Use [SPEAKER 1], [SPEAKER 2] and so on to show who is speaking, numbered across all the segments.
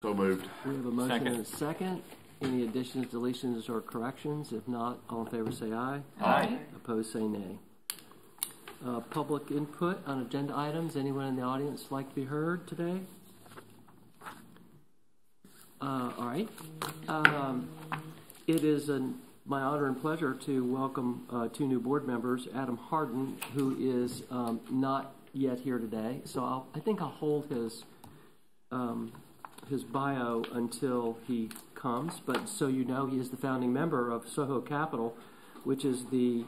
[SPEAKER 1] So moved.
[SPEAKER 2] We have a motion and a second. Any additions, deletions, or corrections? If not, all in favor say aye.
[SPEAKER 1] Aye.
[SPEAKER 2] Opposed say nay. Public input on agenda items. Anyone in the audience like to be heard today? All right. It is my honor and pleasure to welcome two new board members, Adam Harden, who is not yet here today. So I think I'll hold his bio until he comes. But so you know, he is the founding member of Soho Capital, which is the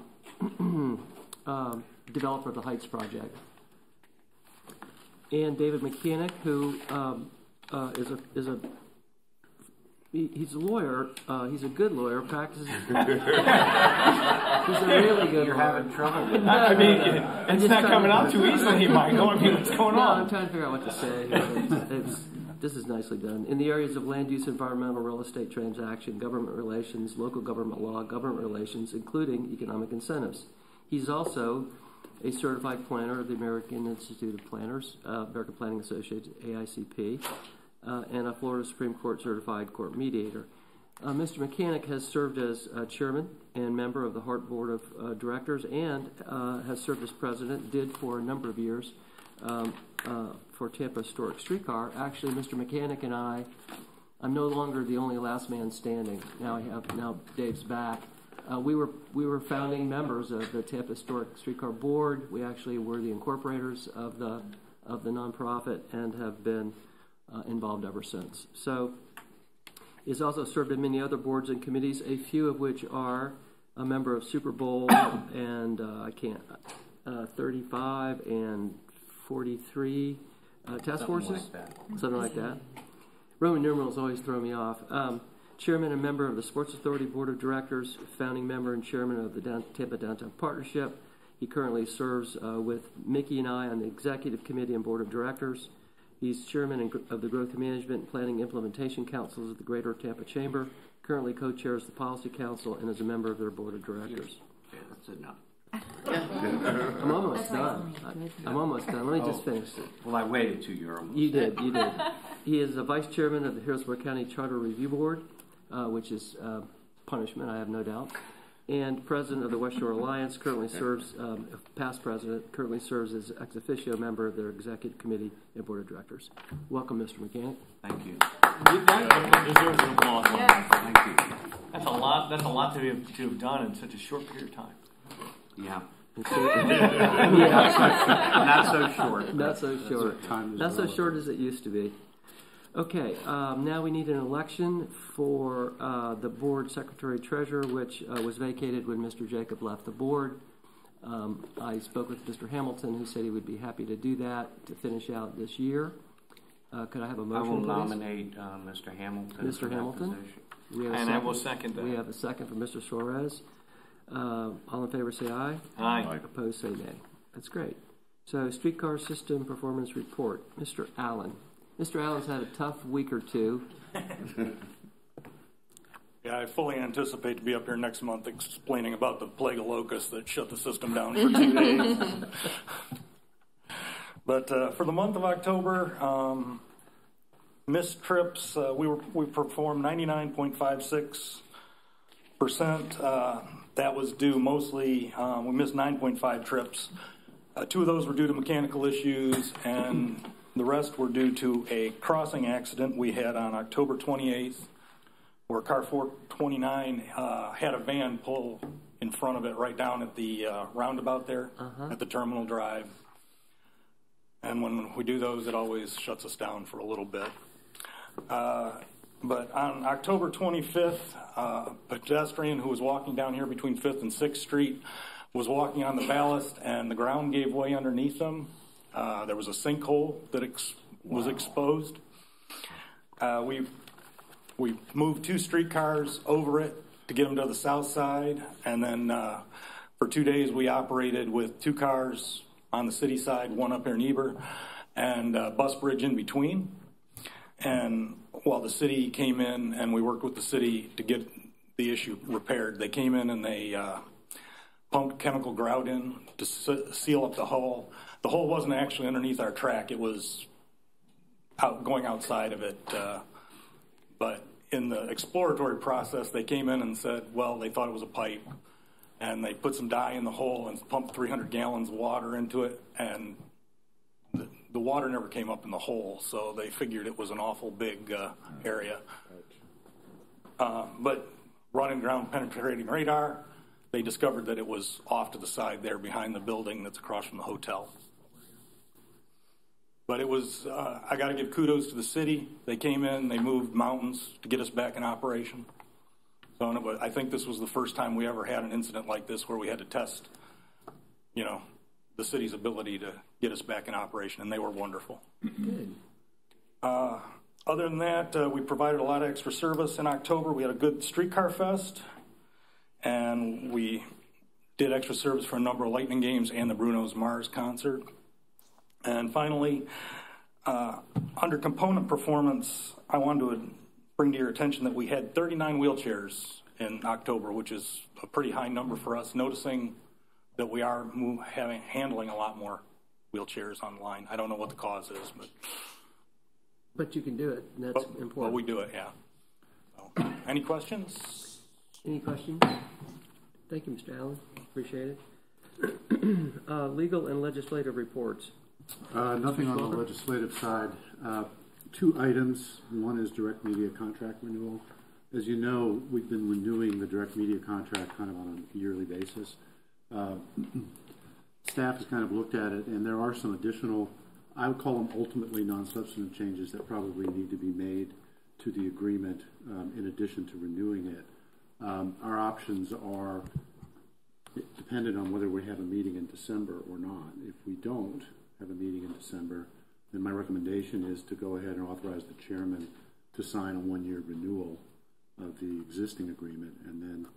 [SPEAKER 2] developer of the Heights project. And David Mechanic, who he's a lawyer. He's a good lawyer. Practices. He's a really good.
[SPEAKER 3] You're
[SPEAKER 2] lawyer.
[SPEAKER 3] having trouble with that. I mean, it's not coming out too easily, Michael. I mean, what's going on?
[SPEAKER 2] I'm trying to figure out what to say. This is nicely done. In the areas of land use, environmental, real estate transaction, government relations, local government law, government relations, including economic incentives. He's also a certified planner of the American Institute of Planners, American Planning Association, AICP, and a Florida Supreme Court certified court mediator. Mr. Mechanic has served as chairman and member of the HART Board of Directors and has served as president, did for a number of years, for Tampa Historic Streetcar. Actually, Mr. Mechanic and I'm no longer the only last man standing. Now Dave's back. We were founding members of the Tampa Historic Streetcar Board. We actually were the incorporators of the nonprofit and have been involved ever since. So he's also served on many other boards and committees, a few of which are a member of Super Bowl and 35 and 43 task forces, something like that. Roman numerals always throw me off. Chairman and member of the Sports Authority Board of Directors, founding member and chairman of the Tampa Downtown Partnership. He currently serves with Mickey and I on the Executive Committee and Board of Directors. He's chairman of the Growth Management and Planning Implementation Councils of the Greater Tampa Chamber, currently co-chairs the Policy Council, and is a member of their Board of Directors.
[SPEAKER 3] Yeah, that's enough.
[SPEAKER 2] I'm almost done. I'm almost done. Let me just finish it.
[SPEAKER 3] Well, I waited till you're almost.
[SPEAKER 2] You did. He is the vice chairman of the Harrisburg County Charter Review Board, which is punishment, I have no doubt, and president of the West Shore Alliance. Currently serves, past president, currently serves as ex officio member of their executive committee and board of directors. Welcome, Mr. Mechanic.
[SPEAKER 3] Thank you.
[SPEAKER 4] That deserves an applause.
[SPEAKER 5] Yes.
[SPEAKER 3] Thank you.
[SPEAKER 4] That's a lot. That's a lot to have done in such a short period of time.
[SPEAKER 3] Yeah.
[SPEAKER 2] Not
[SPEAKER 3] so short.
[SPEAKER 2] Not so short. Not so short as it used to be. Okay, now we need an election for the board secretary-treasurer, which was vacated when Mr. Jacob left the board. I spoke with Mr. Hamilton, who said he would be happy to do that to finish out this year. Could I have a motion,
[SPEAKER 3] I will
[SPEAKER 2] please?
[SPEAKER 3] Nominate Mr. Hamilton.
[SPEAKER 2] Mr. Hamilton.
[SPEAKER 4] I will second that.
[SPEAKER 2] We have a second for Mr. Suarez. All in favor say aye.
[SPEAKER 4] Aye.
[SPEAKER 2] Opposed say nay. That's great. So, streetcar system performance report. Mr. Allen. Mr. Allen's had a tough week or two.
[SPEAKER 6] Yeah, I fully anticipate to be up here next month explaining about the plague of locusts that shut the system down for 2 days. But for the month of October, missed trips, we performed 99.56%. That was due mostly, we missed 9.5 trips. 2 of those were due to mechanical issues, and the rest were due to a crossing accident we had on October 28th, where car 429 had a van pull in front of it right down at the roundabout there at the Terminal Drive. And when we do those, it always shuts us down for a little bit. But on October 25th, a pedestrian who was walking down here between 5th and 6th Street was walking on the ballast, and the ground gave way underneath them. There was a sinkhole that was exposed. We moved 2 streetcars over it to get them to the south side, and then for 2 days we operated with 2 cars on the city side, 1 up here in Ybor, and a bus bridge in between. And while the city came in, and we worked with the city to get the issue repaired, they came in and they pumped chemical grout in to seal up the hull. The hole wasn't actually underneath our track. It was going outside of it in the exploratory process, they came in and said, well, they thought it was a pipe. And they put some dye in the hole and pumped 300 gallons of water into it. And the water never came up in the hole. So they figured it was an awful big area. But running ground penetrating radar, they discovered that it was off to the side there behind the building that's across from the hotel. But it was, I got to give kudos to the city. They came in, they moved mountains to get us back in operation. So I think this was the first time we ever had an incident like this where we had to test, you know, the city's ability to get us back in operation, and they were wonderful.
[SPEAKER 2] Good.
[SPEAKER 6] Other than that, we provided a lot of extra service in October. We had a good Streetcar Fest, and we did extra service for a number of Lightning games and the Bruno's Mars concert. And finally, under component performance, I wanted to bring to your attention that we had 39 wheelchairs in October, which is a pretty high number for us, noticing that we are handling a lot more wheelchairs online. I don't know what the cause is,
[SPEAKER 2] but you can do it, and that's important.
[SPEAKER 6] Well, we do it, yeah. So, any questions?
[SPEAKER 2] Any questions? Thank you, Mr. Allen. Appreciate it. Legal and legislative reports.
[SPEAKER 1] Nothing on the legislative side. Two items. One is direct media contract renewal. As you know, we've been renewing the direct media contract kind of on a yearly basis. Staff has kind of looked at it, and there are some additional, I would call them ultimately non-substantive changes that probably need to be made to the agreement in addition to renewing it. Our options are dependent on whether we have a meeting in December or not. If we don't have a meeting in December, then my recommendation is to go ahead and authorize the chairman to sign a one-year renewal of the existing agreement, and then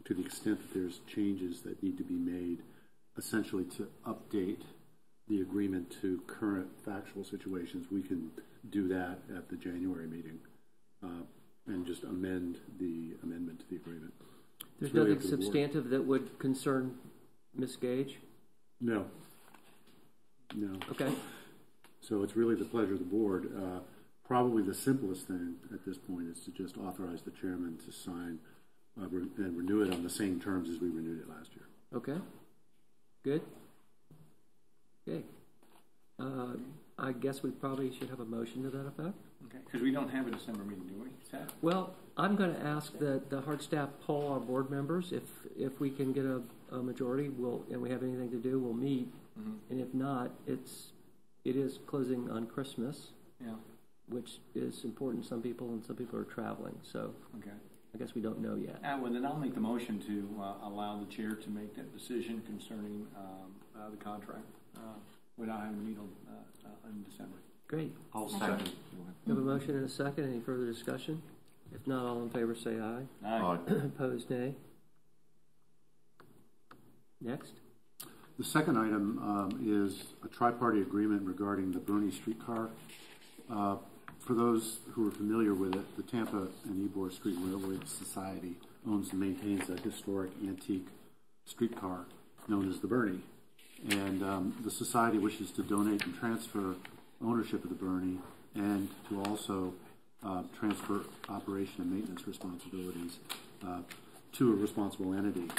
[SPEAKER 1] to the extent that there's changes that need to be made, essentially to update the agreement to current factual situations, we can do that at the January meeting and just amend the amendment to the agreement.
[SPEAKER 2] There's nothing substantive that would concern Ms. Gage?
[SPEAKER 1] No. No.
[SPEAKER 2] Okay.
[SPEAKER 1] So it's really the pleasure of the board. Probably the simplest thing at this point is to just authorize the chairman to sign and renew it on the same terms as we renewed it last year.
[SPEAKER 2] Okay. Good. Okay. I guess we probably should have a motion to that effect.
[SPEAKER 3] Okay, because we don't have a December meeting, do we? Staff?
[SPEAKER 2] Well, I'm going to ask that the HART staff poll our board members. If we can get a majority, and we have anything to do, we'll meet. Mm-hmm. And if not, it is closing on Christmas, which is important to some people, and some people are traveling. So
[SPEAKER 3] okay.
[SPEAKER 2] I guess we don't know yet.
[SPEAKER 3] Well, then I'll make the motion to allow the chair to make that decision concerning the contract without having to meet in December.
[SPEAKER 2] Great.
[SPEAKER 5] I'll second.
[SPEAKER 2] We have a motion and a second. Any further discussion? If not, all in favor say aye.
[SPEAKER 3] Aye.
[SPEAKER 2] Opposed, nay. Next.
[SPEAKER 1] The second item is a tri-party agreement regarding the Bernie Streetcar. For those who are familiar with it, the Tampa and Ybor Street Railway Society owns and maintains a historic antique streetcar known as the Bernie. And the society wishes to donate and transfer ownership of the Bernie and to also transfer operation and maintenance responsibilities to a responsible entity.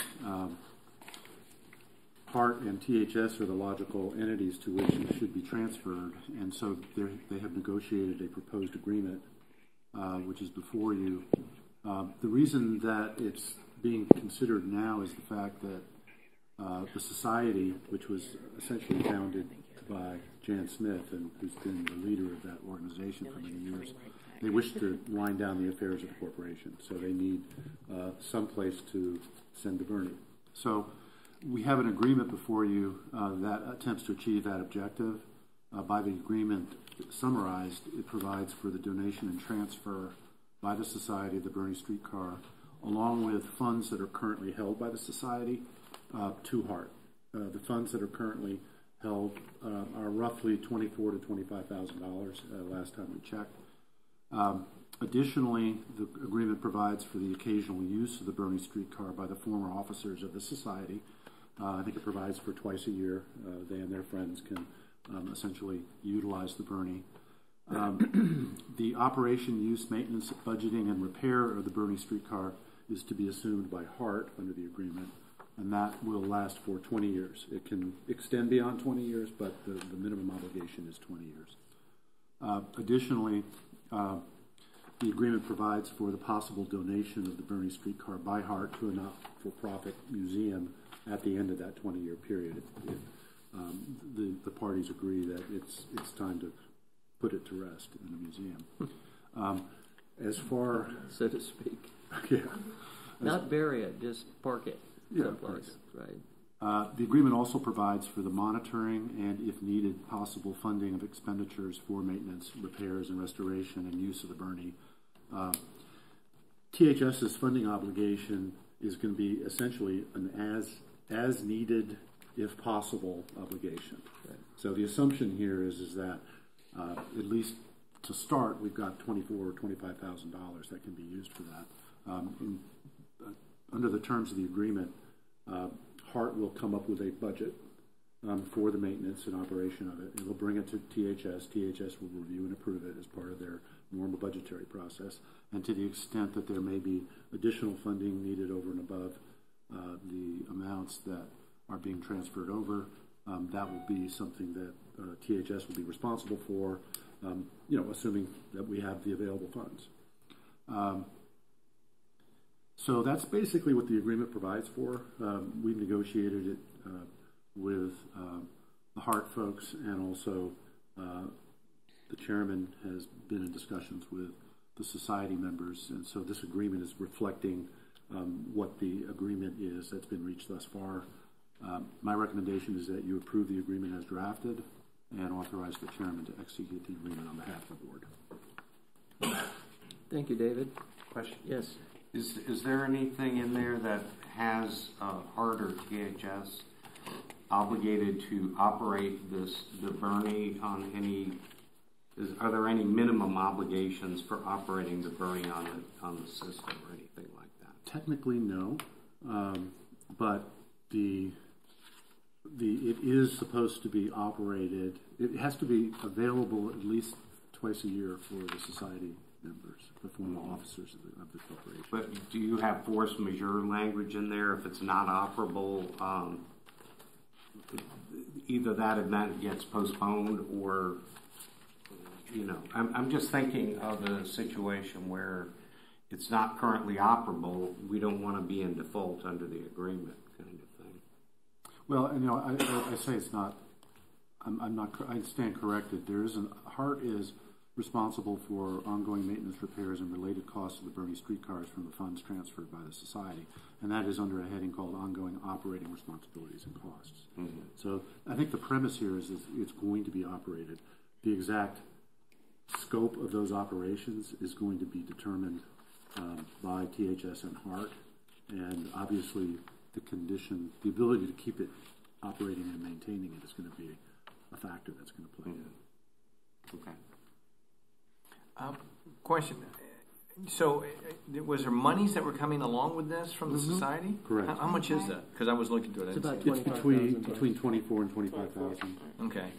[SPEAKER 1] HART and THS are the logical entities to which it should be transferred, and so they have negotiated a proposed agreement, which is before you. The reason that it's being considered now is the fact that the society, which was essentially founded by Jan Smith, and who's been the leader of that organization for many years, they wish to wind down the affairs of the corporation, so they need some place to send the Bernie. So we have an agreement before you that attempts to achieve that objective. By the agreement summarized, it provides for the donation and transfer by the society of the Bernie Streetcar, along with funds that are currently held by the society to HART. The funds that are currently held are roughly $24,000 to $25,000 last time we checked. Additionally, the agreement provides for the occasional use of the Bernie Streetcar by the former officers of the society. I think it provides for twice a year. They and their friends can essentially utilize the Bernie. The operation, use, maintenance, budgeting, and repair of the Bernie streetcar is to be assumed by HART under the agreement, and that will last for 20 years. It can extend beyond 20 years, but the minimum obligation is 20 years. Additionally, the agreement provides for the possible donation of the Bernie streetcar by HART to a not-for-profit museum at the end of that 20-year period if the parties agree that it's time to put it to rest in the museum. As far...
[SPEAKER 2] so to speak.
[SPEAKER 1] Yeah.
[SPEAKER 2] Not bury it, just park it someplace, right?
[SPEAKER 1] The agreement also provides for the monitoring and, if needed, possible funding of expenditures for maintenance, repairs, and restoration and use of the Bernie. THS's funding obligation is going to be essentially an as needed, if possible, obligation.
[SPEAKER 2] Right.
[SPEAKER 1] So the assumption here is that at least to start, we've got $24,000 or $25,000 that can be used for that. Under the terms of the agreement, HART will come up with a budget for the maintenance and operation of it. It will bring it to THS. THS will review and approve it as part of their normal budgetary process. And to the extent that there may be additional funding needed over and above the amounts that are being transferred over, that will be something that THS will be responsible for, assuming that we have the available funds. So that's basically what the agreement provides for. We negotiated it with the HART folks, and also the chairman has been in discussions with the society members, and so this agreement is reflecting what the agreement is that's been reached thus far. My recommendation is that you approve the agreement as drafted and authorize the chairman to execute the agreement on behalf of the board.
[SPEAKER 2] Thank you, David.
[SPEAKER 5] Question?
[SPEAKER 2] Yes.
[SPEAKER 5] Is there anything in there that has HART or THS obligated to operate the Bernie on any? Are there any minimum obligations for operating the Bernie on the system or anything like that?
[SPEAKER 1] Technically, no, but it is supposed to be operated. It has to be available at least twice a year for the society members, the formal officers of the corporation.
[SPEAKER 5] But do you have force majeure language in there if it's not operable? Either that event gets postponed, or I'm just thinking of a situation where it's not currently operable. We don't want to be in default under the agreement, kind of thing.
[SPEAKER 1] Well, I say it's not. I stand corrected. HART is responsible for ongoing maintenance, repairs, and related costs of the Bernie streetcars from the funds transferred by the society, and that is under a heading called ongoing operating responsibilities and costs. Mm-hmm. So I think the premise here is it's going to be operated. The exact scope of those operations is going to be determined by THS and HART, and obviously the ability to keep it operating and maintaining it is going to be a factor that's going to play in.
[SPEAKER 5] Okay.
[SPEAKER 3] Question. So, was there monies that were coming along with this from the society?
[SPEAKER 1] Correct.
[SPEAKER 3] How much is that? Because I was looking to it.
[SPEAKER 2] It's about
[SPEAKER 1] It's between 24 and 25,000.
[SPEAKER 3] Okay.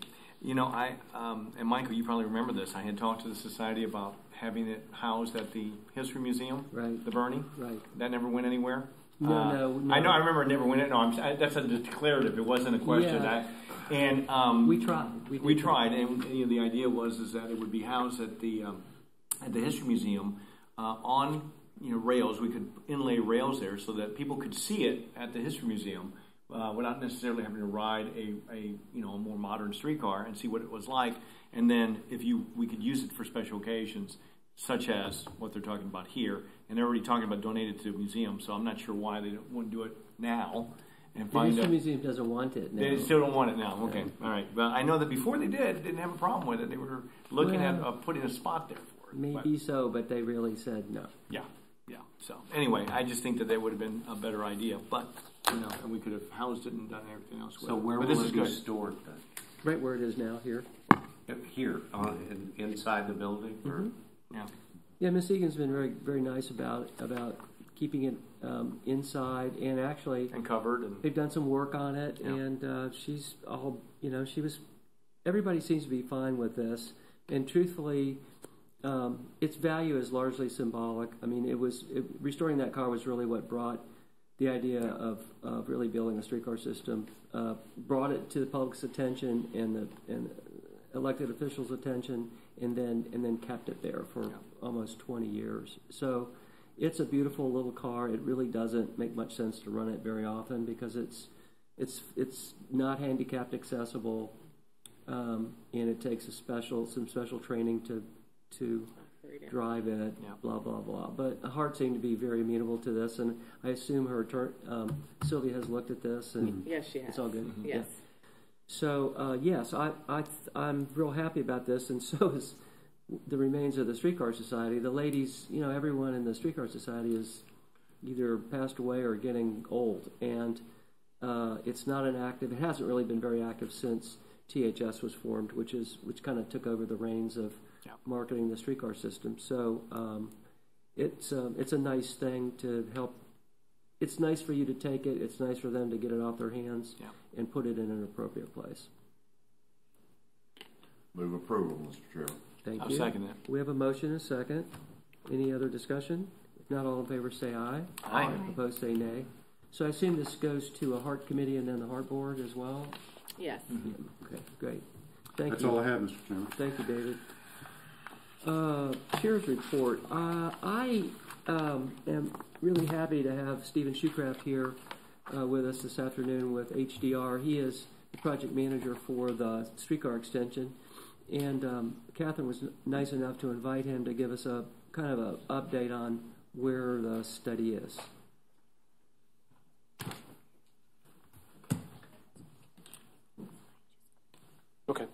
[SPEAKER 3] And Michael, you probably remember this. I had talked to the society about having it housed at the History Museum,
[SPEAKER 2] right?
[SPEAKER 3] The Bernie.
[SPEAKER 2] Right.
[SPEAKER 3] That never went anywhere.
[SPEAKER 2] No.
[SPEAKER 3] I know. I remember it never went. No, that's a declarative. It wasn't a question.
[SPEAKER 2] Yeah. We tried.
[SPEAKER 3] We tried, and the idea was that it would be housed at the History Museum on rails. We could inlay rails there so that people could see it at the History Museum without necessarily having to ride a more modern streetcar and see what it was like. And then we could use it for special occasions, such as what they're talking about here. And they're already talking about donating it to the museum, so I'm not sure why they wouldn't do it now. And
[SPEAKER 2] the History Museum doesn't want it now.
[SPEAKER 3] They still don't want it now. Okay, all right. But I know that before they didn't have a problem with it. They were looking at putting a spot there for it.
[SPEAKER 2] Maybe but they really said no.
[SPEAKER 3] Yeah. So anyway, I just think that would have been a better idea. But and we could have housed it and done everything else with it.
[SPEAKER 5] So where will it be stored then?
[SPEAKER 2] Right where it is now, here.
[SPEAKER 5] Here, inside the building?
[SPEAKER 2] Mm-hmm.
[SPEAKER 3] Yeah.
[SPEAKER 2] Yeah, Ms. Egan's been very, very nice about keeping it inside, and actually
[SPEAKER 3] covered, and
[SPEAKER 2] they've done some work on it, and she's all everybody seems to be fine with this, And truthfully, its value is largely symbolic. I mean, restoring that car was really what brought the idea of really building a streetcar system, brought it to the public's attention and elected officials' attention, and then kept it there for almost 20 years. So it's a beautiful little car. It really doesn't make much sense to run it very often because it's not handicapped accessible, and it takes some special training to drive it. Blah blah blah. But HART seemed to be very amenable to this, and I assume Sylvia has looked at this, and
[SPEAKER 7] yes, she has.
[SPEAKER 2] It's all good.
[SPEAKER 7] Yes.
[SPEAKER 2] Yeah. So yes, I'm real happy about this, and so is the remains of the Streetcar Society. The ladies, everyone in the Streetcar Society is either passed away or getting old, and it's not an active. It hasn't really been very active since THS was formed, which kind of took over the reins of marketing the streetcar system. So it's a nice thing to help. It's nice for you to take it. It's nice for them to get it off their hands and put it in an appropriate place.
[SPEAKER 8] Move approval, Mr. Chairman.
[SPEAKER 2] Thank
[SPEAKER 3] I'll
[SPEAKER 2] you.
[SPEAKER 3] second that.
[SPEAKER 2] We have a motion and a second. Any other discussion? If not, all in favor say aye.
[SPEAKER 3] Aye.
[SPEAKER 2] Opposed say nay. So I assume this goes to a HART committee and then the HART board as well?
[SPEAKER 7] Yes.
[SPEAKER 2] Okay, great. Thank
[SPEAKER 1] That's
[SPEAKER 2] you.
[SPEAKER 1] all I have, Mr. Chairman.
[SPEAKER 2] Thank you, David. Chair's report. I am really happy to have Stephen Shoecraft here with us this afternoon with HDR. He is the project manager for the streetcar extension, and Catherine was nice enough to invite him to give us a kind of an update on where the study is.
[SPEAKER 9] Okay,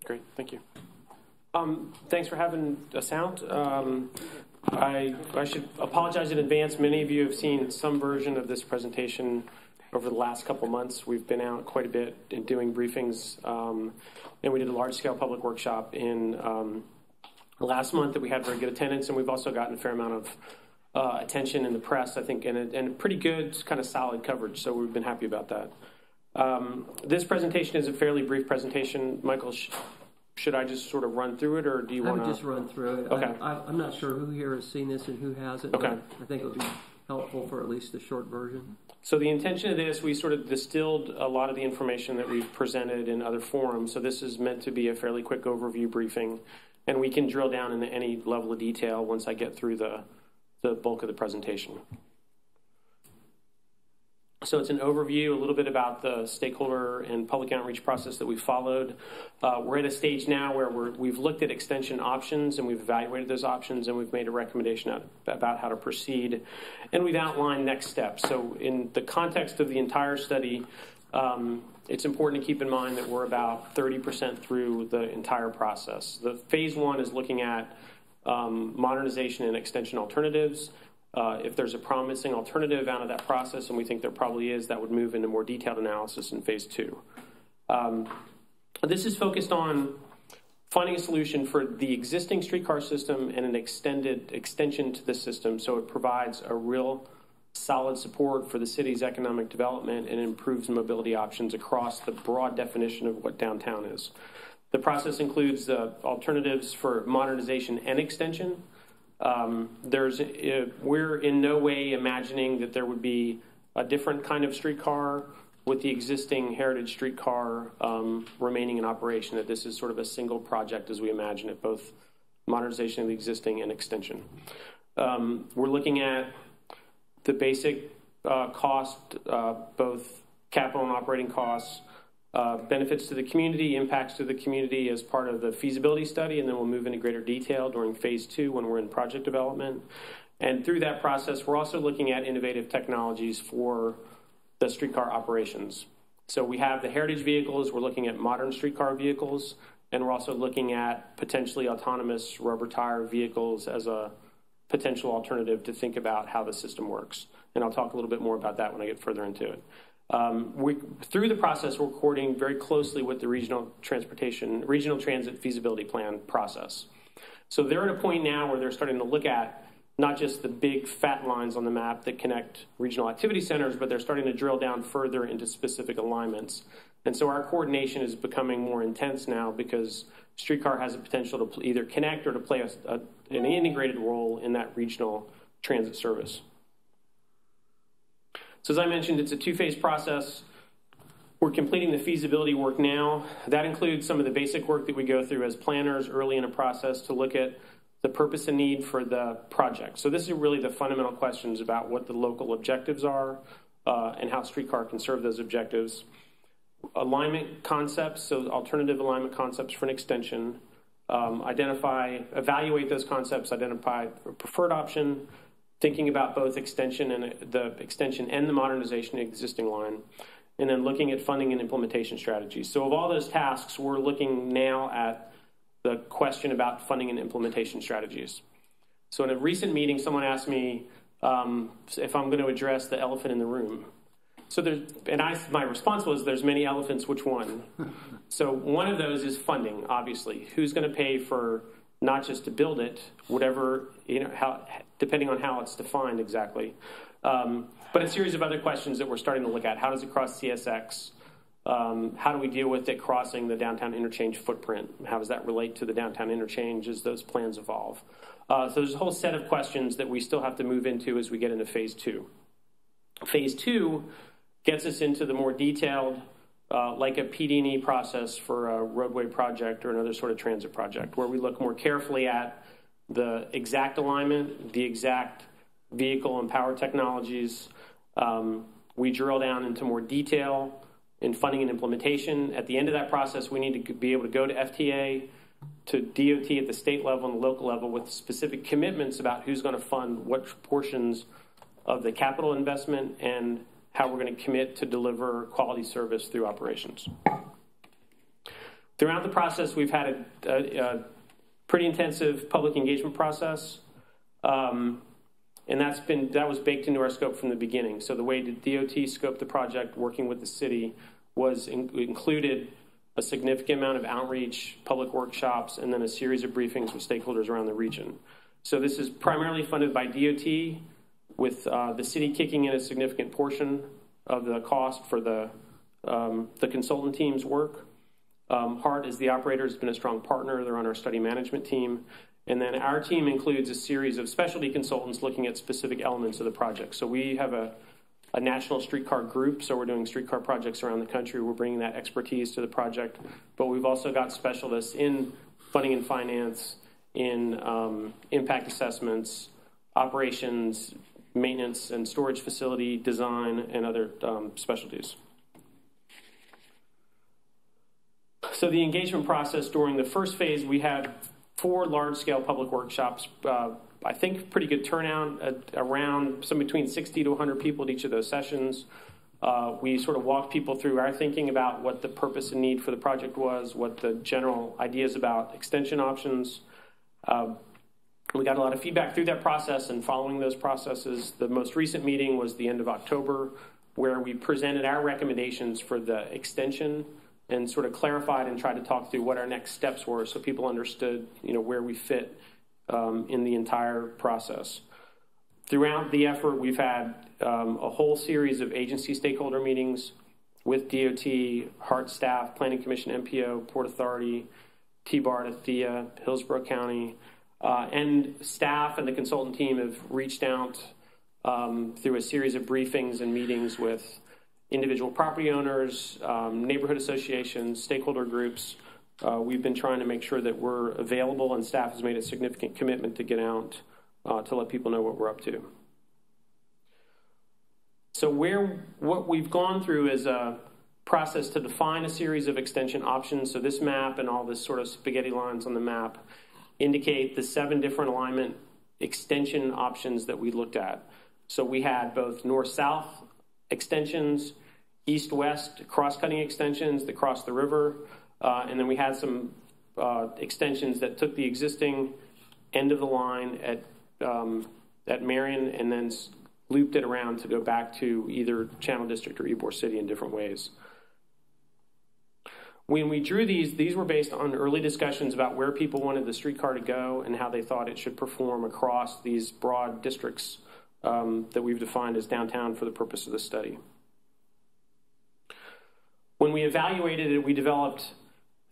[SPEAKER 9] great, thank you. Thanks for having us out. I should apologize in advance. Many of you have seen some version of this presentation over the last couple months. We've been out quite a bit in doing briefings, and we did a large-scale public workshop in last month that we had very good attendance, and we've also gotten a fair amount of attention in the press, I think, and pretty good, kind of solid coverage, so we've been happy about that. This presentation is a fairly brief presentation. Michael, should I just sort of run through it, or do you want to?
[SPEAKER 2] I would just run through it.
[SPEAKER 9] Okay.
[SPEAKER 2] I'm not sure who here has seen this and who hasn't.
[SPEAKER 9] Okay.
[SPEAKER 2] But I think it would be helpful for at least the short version.
[SPEAKER 9] So the intention of this, we sort of distilled a lot of the information that we've presented in other forums. So this is meant to be a fairly quick overview briefing, and we can drill down into any level of detail once I get through the bulk of the presentation. So it's an overview, a little bit about the stakeholder and public outreach process that we followed. We're at a stage now where we've looked at extension options and we've evaluated those options and we've made a recommendation about how to proceed. And we've outlined next steps. So in the context of the entire study, it's important to keep in mind that we're about 30% through the entire process. The phase one is looking at modernization and extension alternatives. If there's a promising alternative out of that process, and we think there probably is, that would move into more detailed analysis in phase two. This is focused on finding a solution for the existing streetcar system and an extension to the system so it provides a real solid support for the city's economic development and improves mobility options across the broad definition of what downtown is. The process includes alternatives for modernization and extension. We're in no way imagining that there would be a different kind of streetcar with the existing heritage streetcar remaining in operation, that this is sort of a single project as we imagine it, both modernization of the existing and extension. We're looking at the basic cost, both capital and operating costs, benefits to the community, impacts to the community as part of the feasibility study, and then we'll move into greater detail during phase two when we're in project development. And through that process, we're also looking at innovative technologies for the streetcar operations. So we have the heritage vehicles, we're looking at modern streetcar vehicles, and we're also looking at potentially autonomous rubber tire vehicles as a potential alternative to think about how the system works. And I'll talk a little bit more about that when I get further into it. Through the process, we're coordinating very closely with the regional transit feasibility plan process. So they're at a point now where they're starting to look at not just the big fat lines on the map that connect regional activity centers, but they're starting to drill down further into specific alignments And so our coordination is becoming more intense now because Streetcar has a potential to either connect or to play an integrated role in that regional transit service. So as I mentioned, it's a two-phase process. We're completing the feasibility work now. That includes some of the basic work that we go through as planners early in a process to look at the purpose and need for the project. So this is really the fundamental questions about what the local objectives are and how Streetcar can serve those objectives. Alignment concepts, so alternative alignment concepts for an extension. Evaluate those concepts, identify a preferred option, thinking about both extension and the modernization of the existing line, and then looking at funding and implementation strategies. So of all those tasks, we're looking now at the question about funding and implementation strategies. So in a recent meeting, someone asked me if I'm going to address the elephant in the room. So my response was, there's many elephants, which one? So one of those is funding, obviously. Who's going to pay for not just to build it, whatever, depending on how it's defined exactly. But a series of other questions that we're starting to look at. How does it cross CSX? How do we deal with it crossing the downtown interchange footprint? How does that relate to the downtown interchange as those plans evolve? So there's a whole set of questions that we still have to move into as we get into phase two. Phase two gets us into the more detailed, like a PD&E process for a roadway project or another sort of transit project, where we look more carefully at the exact alignment, the exact vehicle and power technologies. We drill down into more detail in funding and implementation. At the end of that process, we need to be able to go to FTA, to DOT at the state level and the local level with specific commitments about who's going to fund what portions of the capital investment and how we're going to commit to deliver quality service through operations. Throughout the process, we've had a pretty intensive public engagement process, and that was baked into our scope from the beginning. So the way the DOT scoped the project, working with the city, included a significant amount of outreach, public workshops, and then a series of briefings with stakeholders around the region. So this is primarily funded by DOT, with the city kicking in a significant portion of the cost for the consultant team's work. HART, as the operator, has been a strong partner. They're on our study management team. And then our team includes a series of specialty consultants looking at specific elements of the project. So we have a national streetcar group, so we're doing streetcar projects around the country. We're bringing that expertise to the project. But we've also got specialists in funding and finance, in impact assessments, operations, maintenance and storage facility design, and other specialties. So the engagement process during the first phase, we had 4 large-scale public workshops. I think pretty good turnout, around between 60 to 100 people at each of those sessions. We sort of walked people through our thinking about what the purpose and need for the project was, what the general ideas about extension options. We got a lot of feedback through that process, and following those processes, the most recent meeting was the end of October, where we presented our recommendations for the extension and sort of clarified and tried to talk through what our next steps were so people understood, where we fit in the entire process. Throughout the effort, we've had a whole series of agency stakeholder meetings with DOT, HART staff, Planning Commission, MPO, Port Authority, Ybor, Thea, Hillsborough County, and staff and the consultant team have reached out through a series of briefings and meetings with individual property owners, neighborhood associations, stakeholder groups. We've been trying to make sure that we're available, and staff has made a significant commitment to get out to let people know what we're up to. So what we've gone through is a process to define a series of extension options. So this map and all this sort of spaghetti lines on the map indicate the 7 different alignment extension options that we looked at. So we had both north-south extensions, east-west cross-cutting extensions that crossed the river, and then we had some extensions that took the existing end of the line at Marion and then looped it around to go back to either Channel District or Ybor City in different ways. When we drew these were based on early discussions about where people wanted the streetcar to go and how they thought it should perform across these broad districts that we've defined as downtown for the purpose of the study. When we evaluated it, we developed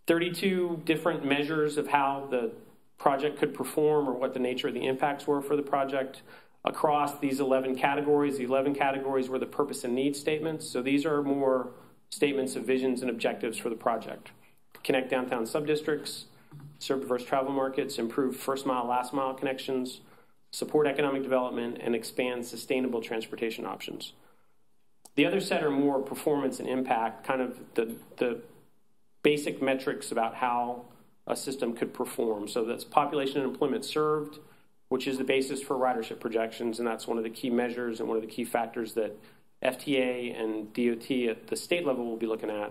[SPEAKER 9] 32 different measures of how the project could perform or what the nature of the impacts were for the project across these 11 categories. The 11 categories were the purpose and need statements. So these are more statements of visions and objectives for the project. Connect downtown subdistricts, serve diverse travel markets, improve first mile, last mile connections, support economic development, and expand sustainable transportation options. The other set are more performance and impact, kind of the basic metrics about how a system could perform. So that's population and employment served, which is the basis for ridership projections, and that's one of the key measures and one of the key factors that FTA and DOT at the state level will be looking at.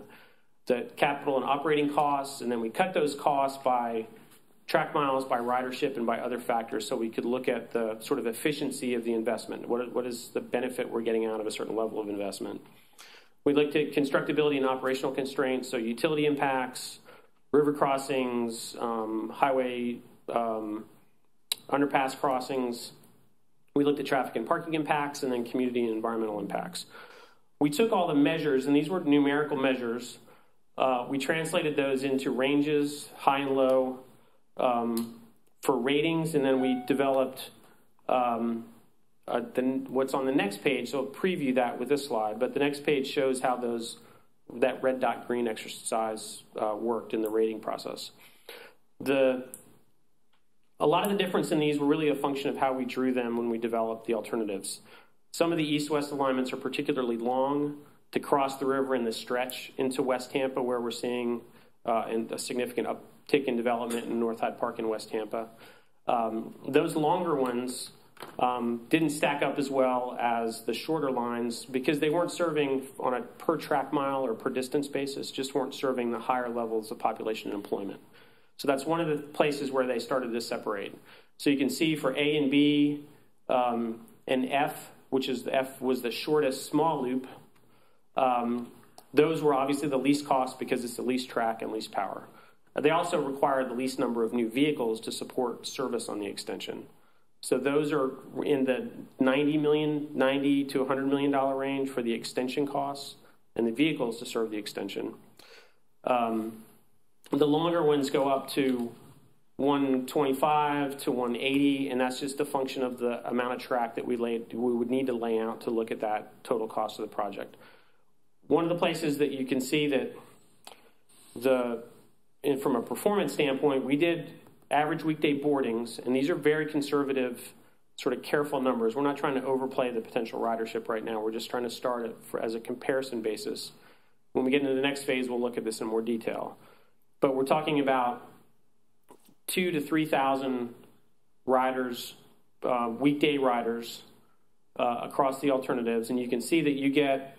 [SPEAKER 9] The capital and operating costs, and then we cut those costs by track miles, by ridership, and by other factors, so we could look at the sort of efficiency of the investment. What is the benefit we're getting out of a certain level of investment? We looked at constructability and operational constraints, so utility impacts, river crossings, highway underpass crossings. We looked at traffic and parking impacts, and then community and environmental impacts. We took all the measures, and these were numerical measures. We translated those into ranges, high and low, for ratings, and then we developed what's on the next page. So I'll preview that with this slide, but the next page shows how that red dot green exercise worked in the rating process. A lot of the difference in these were really a function of how we drew them when we developed the alternatives. Some of the east-west alignments are particularly long to cross the river in the stretch into West Tampa, where we're seeing a significant uptick in development in North Hyde Park in West Tampa. Those longer ones didn't stack up as well as the shorter lines because they weren't serving on a per track mile or per distance basis, just weren't serving the higher levels of population and employment. So that's one of the places where they started to separate. So you can see for A and B and F, which is F was the shortest small loop, those were obviously the least cost because it's the least track and least power. They also require the least number of new vehicles to support service on the extension. So those are in the $90 to $100 million range for the extension costs and the vehicles to serve the extension. The longer ones go up to 125 to 180, and that's just a function of the amount of track that we would need to lay out to look at that total cost of the project. One of the places that you can see that from a performance standpoint, we did average weekday boardings, and these are very conservative, sort of careful numbers. We're not trying to overplay the potential ridership right now. We're just trying to start it as a comparison basis. When we get into the next phase, we'll look at this in more detail. But we're talking about 2,000 to 3,000 riders, weekday riders across the alternatives, and you can see that you get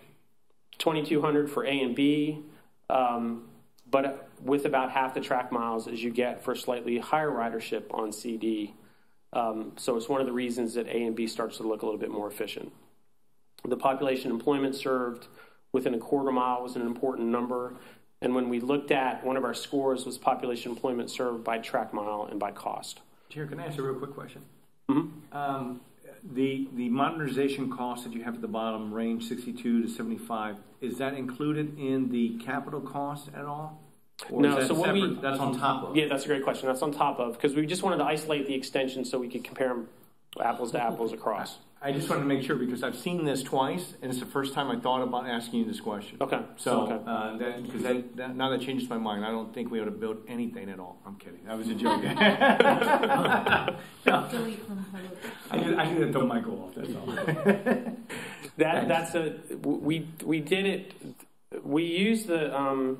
[SPEAKER 9] 2,200 for A and B, but with about half the track miles as you get for slightly higher ridership on CD. So it's one of the reasons that A and B starts to look a little bit more efficient. The population employment served within a quarter mile was an important number. And when we looked at, one of our scores was population employment served by track mile and by cost.
[SPEAKER 3] Chair, can I ask a real quick question?
[SPEAKER 9] Mm-hmm.
[SPEAKER 3] The modernization cost that you have at the bottom, range 62 to 75, is that included in the capital cost at all? Or
[SPEAKER 9] no,
[SPEAKER 3] is that
[SPEAKER 9] so what
[SPEAKER 3] separate? That's on top of?
[SPEAKER 9] Yeah, that's a great question. That's on top of, because we just wanted to isolate the extension so we could compare them apples to apples across.
[SPEAKER 3] I just wanted to make sure because I've seen this twice, and it's the first time I thought about asking you this question.
[SPEAKER 9] Okay.
[SPEAKER 3] So, now that changes my mind. I don't think we ought to build anything at all. I'm kidding. That was a joke. I need to throw Michael off. That's all.
[SPEAKER 9] We did it. We used the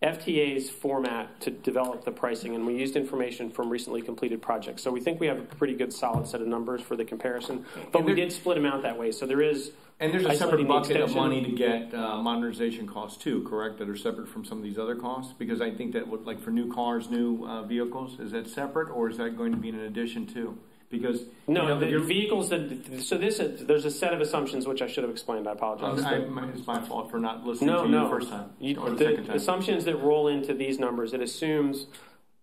[SPEAKER 9] FTA's format to develop the pricing, and we used information from recently completed projects. So we think we have a pretty good solid set of numbers for the comparison, but we did split them out that way. So there is...
[SPEAKER 3] And there's a separate bucket of money to get modernization costs too, correct, that are separate from some of these other costs? Because I think that, like for new cars, new vehicles, is that separate, or is that going to be in addition too? Because
[SPEAKER 9] no, the vehicles that there's a set of assumptions which I should have explained. I apologize.
[SPEAKER 3] It's my fault for not listening to you the first time.
[SPEAKER 9] The assumptions that roll into these numbers, it assumes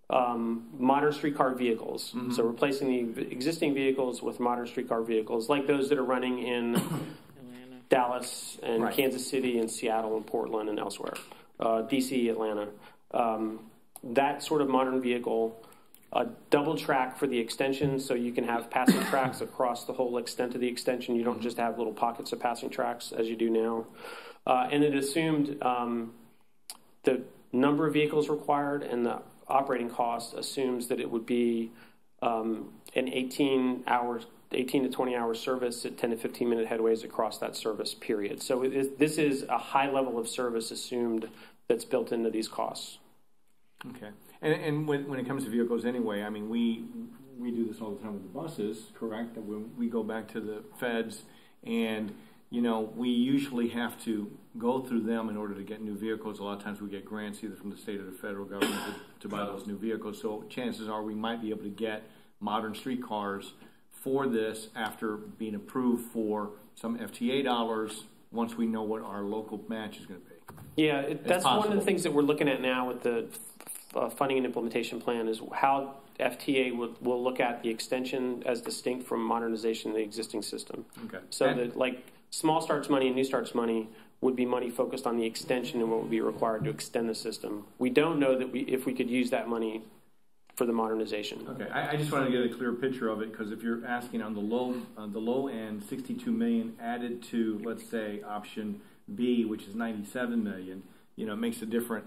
[SPEAKER 9] modern streetcar vehicles. Mm-hmm. So replacing the existing vehicles with modern streetcar vehicles, like those that are running in Dallas and Kansas City and Seattle and Portland and elsewhere. DC, Atlanta. That sort of modern vehicle, a double track for the extension, so you can have passing tracks across the whole extent of the extension. You don't just have little pockets of passing tracks as you do now. And it assumed the number of vehicles required, and the operating cost assumes that it would be an 18 to 20 hour service at 10 to 15 minute headways across that service period. So this is a high level of service assumed that's built into these costs.
[SPEAKER 3] Okay. And when it comes to vehicles anyway, I mean, we do this all the time with the buses, correct? When we go back to the feds, and, you know, we usually have to go through them in order to get new vehicles. A lot of times we get grants either from the state or the federal government to buy those new vehicles. So chances are we might be able to get modern streetcars for this after being approved for some FTA dollars once we know what our local match is going to be.
[SPEAKER 9] Yeah, that's one of the things that we're looking at now with the funding and implementation plan is how FTA will look at the extension as distinct from modernization of the existing system.
[SPEAKER 3] Okay.
[SPEAKER 9] So that like small starts money and new starts money would be money focused on the extension and what would be required to extend the system. We don't know that if we could use that money for the modernization.
[SPEAKER 3] Okay, I just wanted to get a clear picture of it, because if you're asking on the low end, 62 million added to, let's say, option B, which is 97 million, you know, it makes a different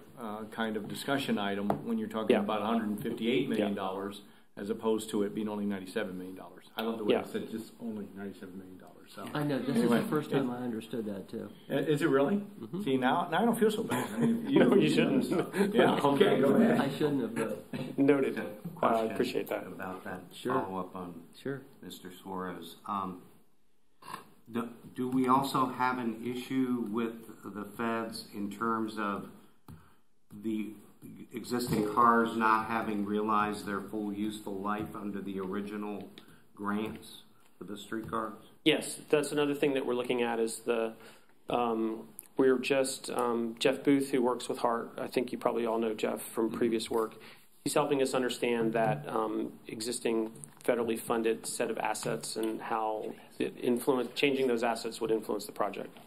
[SPEAKER 3] kind of discussion item when you're talking about $158 million as opposed to it being only $97 million. I love the way I said just only $97 million. So
[SPEAKER 2] I know, this is the first time I understood that, too.
[SPEAKER 3] Is it really?
[SPEAKER 2] Mm-hmm.
[SPEAKER 3] See, now I don't feel so bad. I mean,
[SPEAKER 9] No, you shouldn't.
[SPEAKER 3] Yeah, okay, go ahead.
[SPEAKER 2] I shouldn't have, though.
[SPEAKER 9] Noted.
[SPEAKER 5] Question
[SPEAKER 9] Appreciate that.
[SPEAKER 5] about that.
[SPEAKER 2] Sure.
[SPEAKER 5] Follow up on
[SPEAKER 2] Sure.
[SPEAKER 5] Mr. Suarez. Do we also have an issue with the feds in terms of the existing cars not having realized their full useful life under the original grants for the streetcars?
[SPEAKER 9] Yes, that's another thing that we're looking at is the we're just Jeff Booth, who works with HART. I think you probably all know Jeff from previous work. He's helping us understand that existing federally funded set of assets and how changing those assets would influence the project.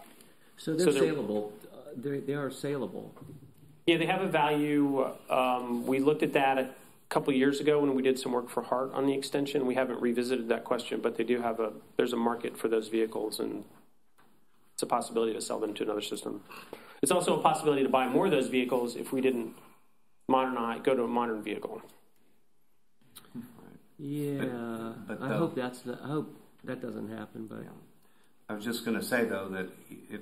[SPEAKER 2] So they're saleable. They are saleable.
[SPEAKER 9] Yeah, they have a value. We looked at that a couple of years ago when we did some work for HART on the extension. We haven't revisited that question, but they do have there's a market for those vehicles, and it's a possibility to sell them to another system. It's also a possibility to buy more of those vehicles if we didn't go to a modern vehicle.
[SPEAKER 2] Yeah,
[SPEAKER 5] but
[SPEAKER 2] I hope that doesn't happen. But
[SPEAKER 5] I was just going to say, though, that if,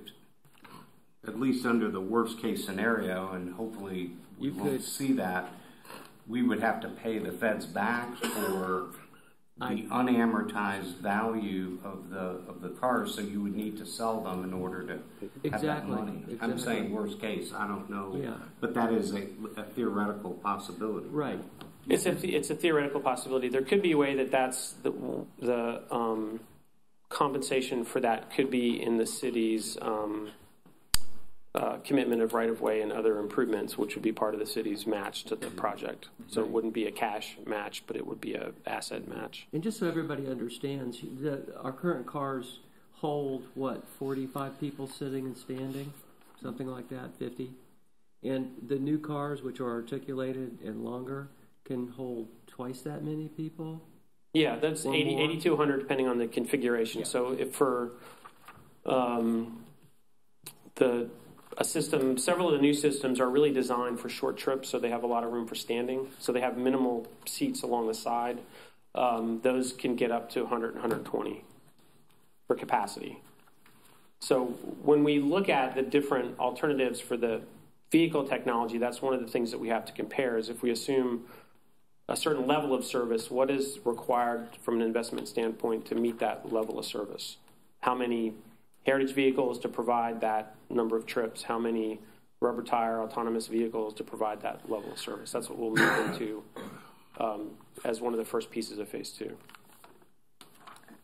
[SPEAKER 5] at least under the worst case scenario, and hopefully we won't see that, we would have to pay the feds back for the unamortized value of the cars, so you would need to sell them in order to have that money.
[SPEAKER 2] Exactly.
[SPEAKER 5] I'm saying worst case. I don't know,
[SPEAKER 2] Yeah.
[SPEAKER 5] but that is a theoretical possibility.
[SPEAKER 2] right.
[SPEAKER 9] It's a theoretical possibility. There could be a way that's the compensation for that could be in the city's commitment of right-of-way and other improvements, which would be part of the city's match to the project. So it wouldn't be a cash match, but it would be an asset match.
[SPEAKER 2] And just so everybody understands, our current cars hold, 45 people sitting and standing? Something like that, 50? And the new cars, which are articulated and longer, can hold twice that many people?
[SPEAKER 9] Yeah, that's 80 to 100 depending on the configuration. Yeah. So if for a system, several of the new systems are really designed for short trips, so they have a lot of room for standing. So they have minimal seats along the side. Those can get up to 100 and 120 for capacity. So when we look at the different alternatives for the vehicle technology, that's one of the things that we have to compare is if we assume a certain level of service, what is required from an investment standpoint to meet that level of service? How many heritage vehicles to provide that number of trips? How many rubber tire autonomous vehicles to provide that level of service? That's what we'll move into as one of the first pieces of phase 2.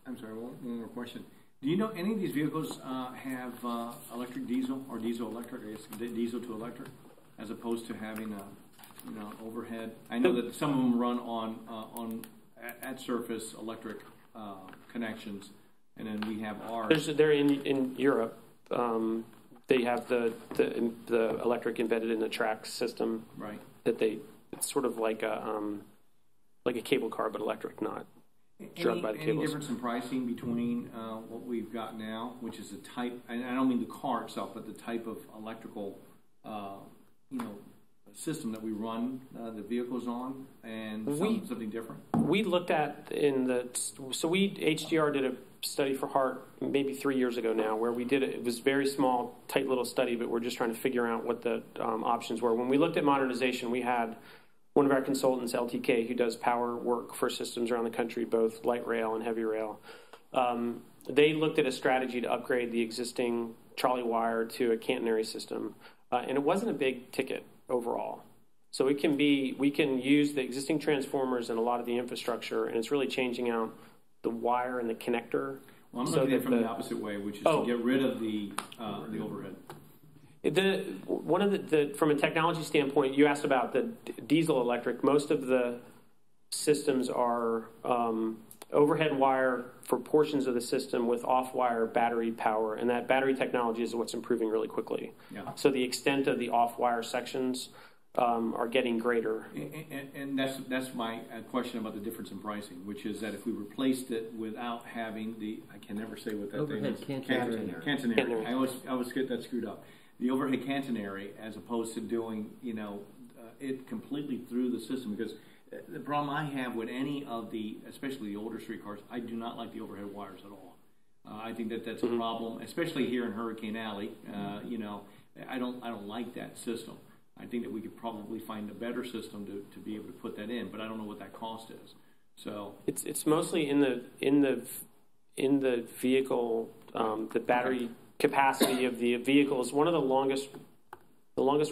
[SPEAKER 3] I'm sorry, one more question. Do you know any of these vehicles have electric diesel or diesel electric, or diesel to electric, as opposed to having a overhead? I know that some of them run on at surface electric connections, and then we have ours.
[SPEAKER 9] They're in Europe. they have the electric embedded in the track system.
[SPEAKER 3] Right.
[SPEAKER 9] It's sort of like a cable car, but electric, not drugged by the cables.
[SPEAKER 3] Any difference in pricing between what we've got now, which is the type, and I don't mean the car itself, but the type of electrical, system that we run the vehicles on, and something different?
[SPEAKER 9] We looked at HDR did a study for HART maybe 3 years ago now, where we did it. It was a very small, tight little study, but we're just trying to figure out what the options were. When we looked at modernization, we had one of our consultants, LTK, who does power work for systems around the country, both light rail and heavy rail. They looked at a strategy to upgrade the existing trolley wire to a catenary system, and it wasn't a big ticket overall. So we can use the existing transformers and a lot of the infrastructure, and it's really changing out the wire and the connector.
[SPEAKER 3] Well, I'm looking at it from the opposite way, which is to get rid of the overhead.
[SPEAKER 9] From a technology standpoint, you asked about the diesel electric. Most of the systems are overhead wire for portions of the system with off-wire battery power, and that battery technology is what's improving really quickly.
[SPEAKER 3] Yeah.
[SPEAKER 9] So the extent of the off-wire sections are getting greater.
[SPEAKER 3] And that's my question about the difference in pricing, which is that if we replaced it without having I can never say what that
[SPEAKER 2] overhead
[SPEAKER 3] thing is.
[SPEAKER 2] catenary.
[SPEAKER 3] I always get that screwed up. The overhead catenary, as opposed to doing it completely through the system, because the problem I have with any of especially the older streetcars, I do not like the overhead wires at all. I think that's a problem, especially here in Hurricane Alley. I don't like that system. I think that we could probably find a better system to be able to put that in, but I don't know what that cost is. So it's
[SPEAKER 9] mostly in the vehicle, the battery capacity of the vehicles. One of the longest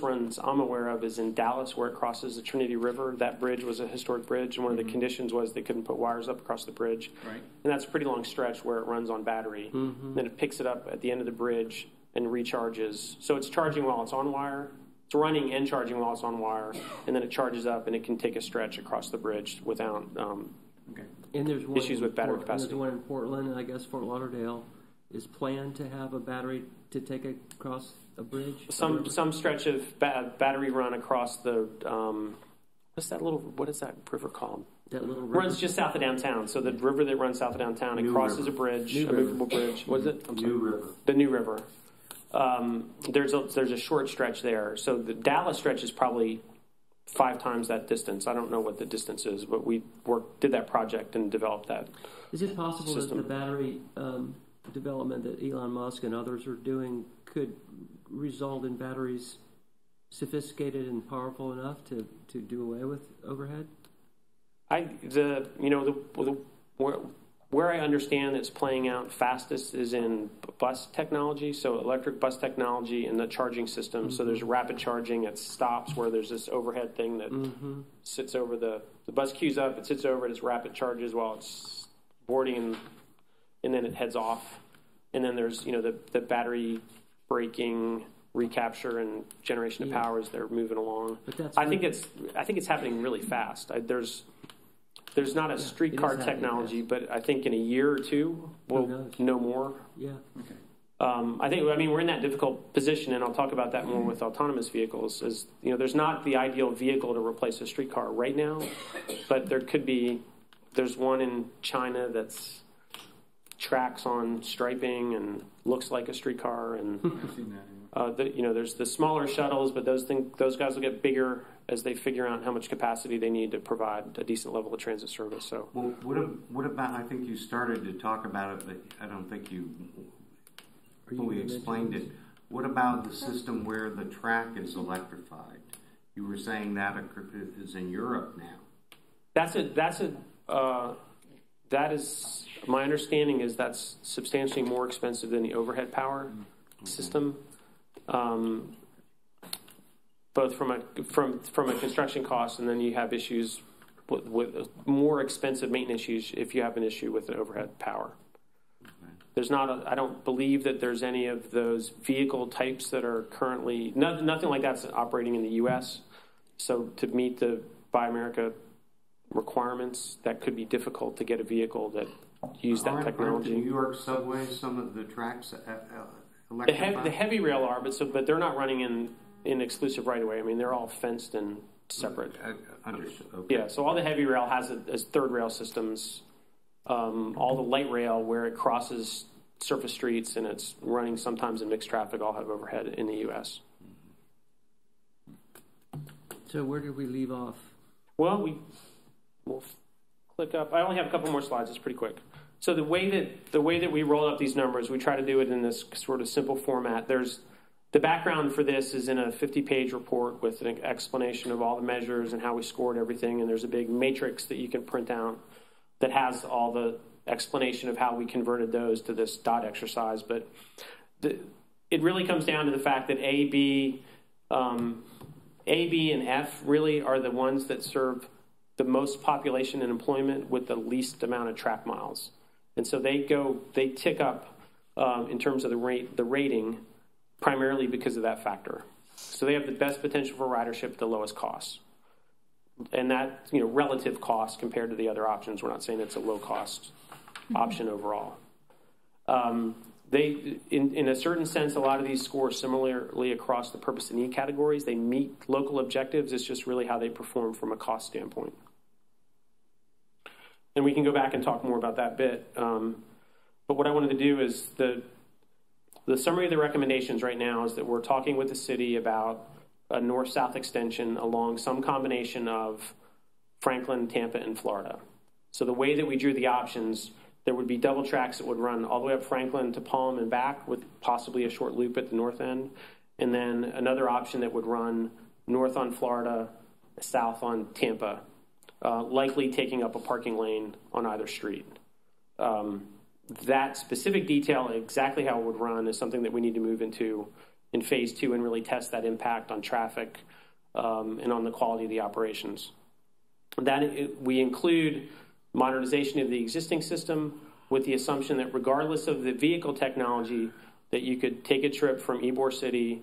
[SPEAKER 9] runs I'm aware of is in Dallas, where it crosses the Trinity River. That bridge was a historic bridge, and one of the conditions was they couldn't put wires up across the bridge.
[SPEAKER 3] Right.
[SPEAKER 9] And that's a pretty long stretch where it runs on battery. Then it picks it up at the end of the bridge and recharges. So it's charging while it's on wire. It's running and charging while it's on wire, and then it charges up, and it can take a stretch across the bridge without
[SPEAKER 2] and there's
[SPEAKER 9] issues with battery capacity.
[SPEAKER 2] There's one in Portland, and I guess Fort Lauderdale is planned to have a battery to take across a bridge.
[SPEAKER 9] Some stretch of battery run across the what is that river called?
[SPEAKER 2] That little river
[SPEAKER 9] runs just south of downtown. So the river that runs south of downtown, it crosses a bridge, a movable bridge. What is it?
[SPEAKER 5] New River.
[SPEAKER 9] The New River. There's a short stretch there. So the Dallas stretch is probably 5 times that distance. I don't know what the distance is, but we did that project and developed that.
[SPEAKER 2] Is it possible
[SPEAKER 9] system.
[SPEAKER 2] that the battery development that Elon Musk and others are doing could result in batteries sophisticated and powerful enough to do away with overhead? Where I understand it's playing out fastest is in bus technology, so electric bus technology and the charging system. So there's rapid charging at stops where there's this overhead thing that sits over the bus queues up, it sits over it, it's rapid charges while it's boarding, and then it heads off. And then there's the battery braking, recapture, and generation of power as they're moving along. I think it's happening really fast. There's not a streetcar technology, but I think in a year or two we'll know more. Yeah.
[SPEAKER 3] Okay.
[SPEAKER 9] We're in that difficult position, and I'll talk about that more with autonomous vehicles. There's not the ideal vehicle to replace a streetcar right now, but there's one in China that's tracks on striping and looks like a streetcar, and
[SPEAKER 3] I've seen that.
[SPEAKER 9] there's the smaller shuttles, but those guys will get bigger as they figure out how much capacity they need to provide a decent level of transit service. So,
[SPEAKER 5] well, what about? I think you started to talk about it, but I don't think you fully explained it. What about the system where the track is electrified? You were saying that is in Europe now.
[SPEAKER 9] That is my understanding is that's substantially more expensive than the overhead power system. Both from a construction cost, and then you have issues with more expensive maintenance issues if you have an issue with the overhead power. There's not. I don't believe that there's any of those vehicle types that are currently nothing like that's operating in the U.S. So to meet the Buy America requirements, that could be difficult to get a vehicle that use that technology.
[SPEAKER 5] Aren't the New York subway some of the tracks
[SPEAKER 9] The heavy rail are, but they're not running in exclusive right of way. I mean, they're all fenced and separate.
[SPEAKER 5] Understood. Okay.
[SPEAKER 9] Yeah, so all the heavy rail has it as third rail systems. All the light rail, where it crosses surface streets and it's running sometimes in mixed traffic, all have overhead in the U.S.
[SPEAKER 2] So where did we leave off?
[SPEAKER 9] Well, we'll click up. I only have a couple more slides. It's pretty quick. So the way that we roll up these numbers, we try to do it in this sort of simple format. The background for this is in a 50-page report with an explanation of all the measures and how we scored everything, and there's a big matrix that you can print out that has all the explanation of how we converted those to this dot exercise. But it really comes down to the fact that A, B, and F really are the ones that serve the most population and employment with the least amount of track miles. And so they tick up in terms of the rating primarily because of that factor. So they have the best potential for ridership at the lowest cost. And that, relative cost compared to the other options. We're not saying it's a low cost option overall. In a certain sense, a lot of these score similarly across the purpose and need categories. They meet local objectives. It's just really how they perform from a cost standpoint. And we can go back and talk more about that bit. But what I wanted to do is the summary of the recommendations right now is that we're talking with the city about a north-south extension along some combination of Franklin, Tampa, and Florida. So the way that we drew the options, there would be double tracks that would run all the way up Franklin to Palm and back with possibly a short loop at the north end. And then another option that would run north on Florida, south on Tampa, likely taking up a parking lane on either street. That specific detail, exactly how it would run, is something that we need to move into in phase 2 and really test that impact on traffic and on the quality of the operations. We include modernization of the existing system with the assumption that regardless of the vehicle technology, that you could take a trip from Ybor City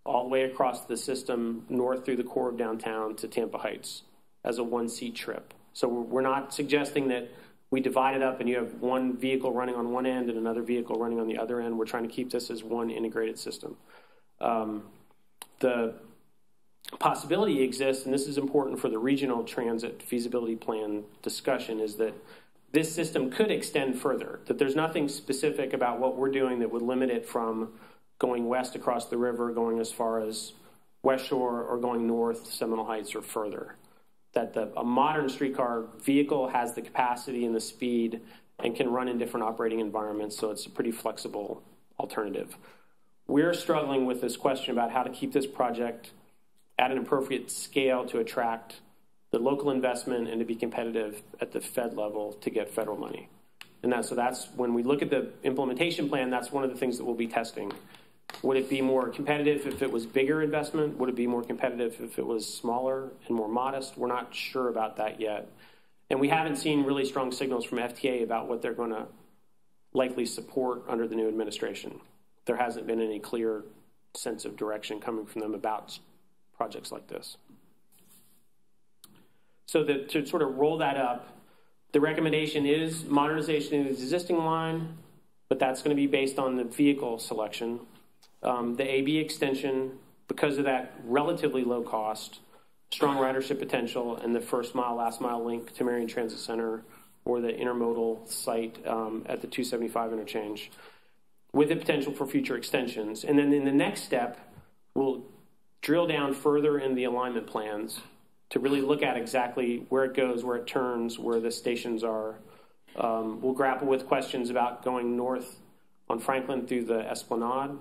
[SPEAKER 9] all the way across the system north through the core of downtown to Tampa Heights as a one-seat trip. So we're not suggesting that we divide it up and you have one vehicle running on one end and another vehicle running on the other end. We're trying to keep this as one integrated system. The possibility exists, and this is important for the regional transit feasibility plan discussion, is that this system could extend further, that there's nothing specific about what we're doing that would limit it from going west across the river, going as far as West Shore, or going north, Seminole Heights, or further. That a modern streetcar vehicle has the capacity and the speed and can run in different operating environments, so it's a pretty flexible alternative. We're struggling with this question about how to keep this project at an appropriate scale to attract the local investment and to be competitive at the Fed level to get federal money. And so that's when we look at the implementation plan, that's one of the things that we'll be testing. Would it be more competitive if it was bigger investment? Would it be more competitive if it was smaller and more modest? We're not sure about that yet. And we haven't seen really strong signals from FTA about what they're going to likely support under the new administration. There hasn't been any clear sense of direction coming from them about projects like this. So to sort of roll that up, the recommendation is modernization of the existing line, but that's going to be based on the vehicle selection. The AB extension, because of that relatively low cost, strong ridership potential, and the first mile, last mile link to Marion Transit Center or the intermodal site at the 275 interchange, with the potential for future extensions. And then in the next step, we'll drill down further in the alignment plans to really look at exactly where it goes, where it turns, where the stations are. We'll grapple with questions about going north on Franklin through the Esplanade,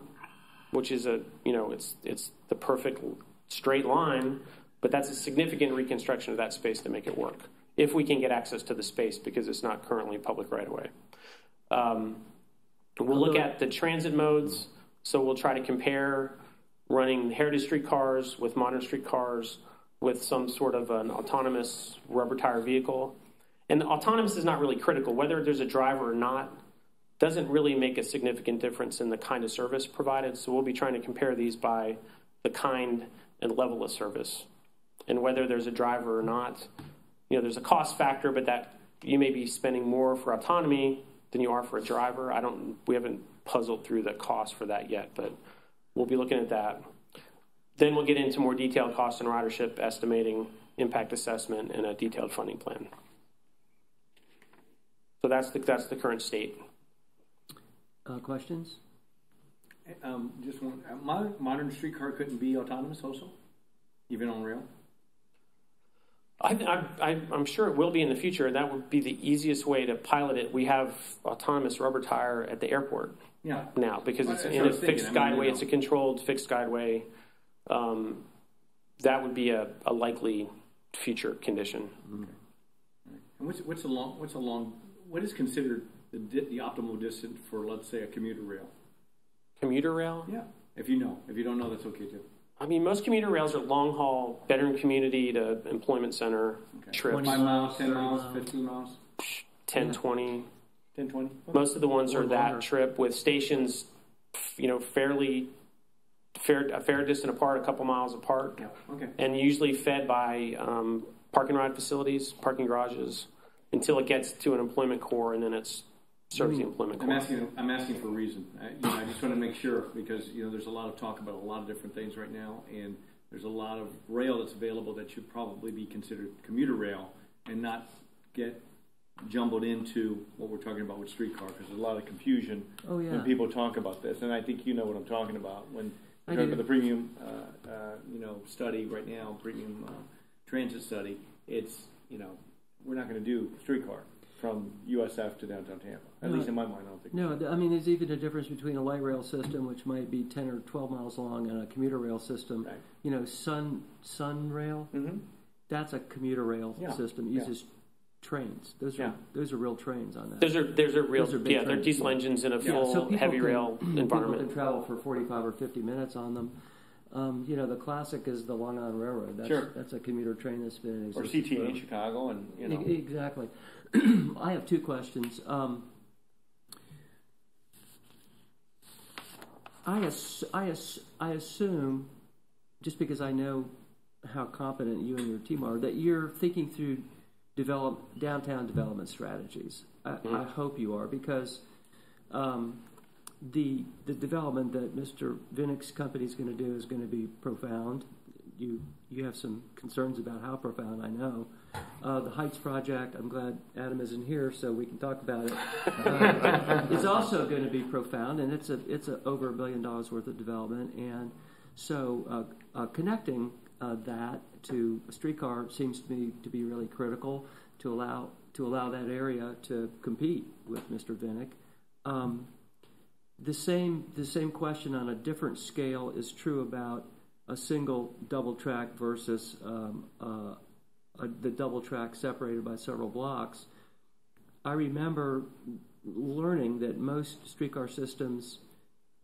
[SPEAKER 9] which is it's the perfect straight line, but that's a significant reconstruction of that space to make it work, if we can get access to the space, because it's not currently public right away. We'll look at the transit modes, so we'll try to compare running heritage streetcars with modern streetcars with some sort of an autonomous rubber tire vehicle. And autonomous is not really critical. Whether there's a driver or not doesn't really make a significant difference in the kind of service provided. So we'll be trying to compare these by the kind and level of service. And whether there's a driver or not, there's a cost factor, but that you may be spending more for autonomy than you are for a driver. We haven't puzzled through the cost for that yet, but we'll be looking at that. Then we'll get into more detailed cost and ridership estimating, impact assessment, and a detailed funding plan. So that's the current state.
[SPEAKER 2] Questions?
[SPEAKER 3] Just one. Modern streetcar couldn't be autonomous also, even on rail.
[SPEAKER 9] I'm sure it will be in the future, and that would be the easiest way to pilot it. We have autonomous rubber tire at the airport now because it's in a fixed guideway. It's a controlled fixed guideway. That would be a likely future condition.
[SPEAKER 3] And what is considered the optimal distance for, let's say, a commuter rail?
[SPEAKER 9] Commuter rail?
[SPEAKER 3] Yeah. If you know. If you don't know, that's okay too.
[SPEAKER 9] I mean, most commuter rails are long haul, veteran community to employment center trips.
[SPEAKER 3] 5 miles, 10 miles, 15 miles?
[SPEAKER 9] 10, 20.
[SPEAKER 3] 10, 20?
[SPEAKER 9] Most of the ones are that trip with stations, a fair distance apart, a couple miles apart.
[SPEAKER 3] Yeah. Okay.
[SPEAKER 9] And usually fed by park and ride facilities, parking garages, until it gets to an employment core, and then it's serves the employment core.
[SPEAKER 3] I'm asking for a reason. I just want to make sure because there's a lot of talk about a lot of different things right now, and there's a lot of rail that's available that should probably be considered commuter rail and not get jumbled into what we're talking about with streetcar because there's a lot of confusion when people talk about this, and I think you know what I'm talking about when we're talking about the premium, study right now, premium transit study. It's we're not going to do streetcar from USF to downtown Tampa. At least in my mind, I don't think.
[SPEAKER 2] No, I mean, there's even a difference between a light rail system, which might be 10 or 12 miles long, and a commuter rail system. Right. Sun Rail, that's a commuter rail system. It uses trains. Those are real trains on that.
[SPEAKER 9] Those are real. They're diesel engines in a full heavy rail environment.
[SPEAKER 2] People can travel for 45 or 50 minutes on them. The classic is the Long Island Railroad. That's a commuter train that's been in existence.
[SPEAKER 3] Or CTA in Chicago, and
[SPEAKER 2] Exactly. I have two questions. I assume, just because I know how competent you and your team are, that you're thinking through downtown development strategies. I hope you are, because the development that Mr. Vinnick's company is going to do is going to be profound. You have some concerns about how profound, I know. The Heights project, I'm glad Adam isn't here so we can talk about it. It's also going to be profound, and it's over $1 billion worth of development. And so connecting that to a streetcar seems to me to be really critical to allow that area to compete with Mr. Vinnick. The same question on a different scale is true about a single double track versus the double track separated by several blocks. I remember learning that most streetcar systems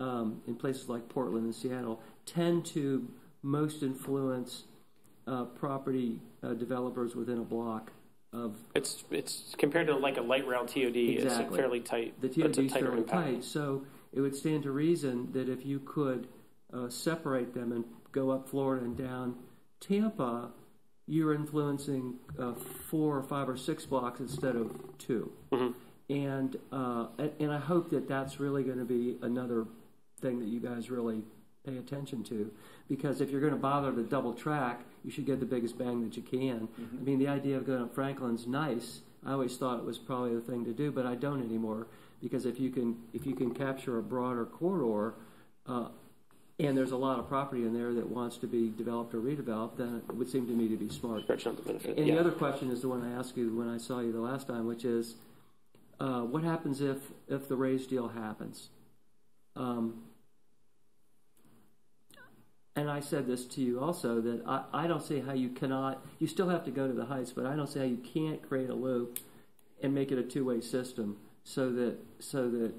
[SPEAKER 2] in places like Portland and Seattle tend to most influence property developers within a block of.
[SPEAKER 9] It's compared to like a light rail TOD.
[SPEAKER 2] Exactly.
[SPEAKER 9] It's fairly tight.
[SPEAKER 2] The TOD is fairly tight, so it would stand to reason that if you could separate them and go up Florida and down Tampa, you're influencing 4 or 5 or 6 blocks instead of 2. Mm-hmm. And I hope that that's really going to be another thing that you guys really pay attention to, because if you're going to bother to double track, you should get the biggest bang that you can. Mm-hmm. I mean, the idea of going up Franklin's nice. I always thought it was probably the thing to do, but I don't anymore, because if you can capture a broader corridor, and there's a lot of property in there that wants to be developed or redeveloped, then it would seem to me to be smart. And the other question is the one I asked you when I saw you the last time, which is, what happens if the raise deal happens? And I said this to you also, that I don't see how you cannot, you still have to go to the Heights, but I don't see how you can't create a loop and make it a two-way system so that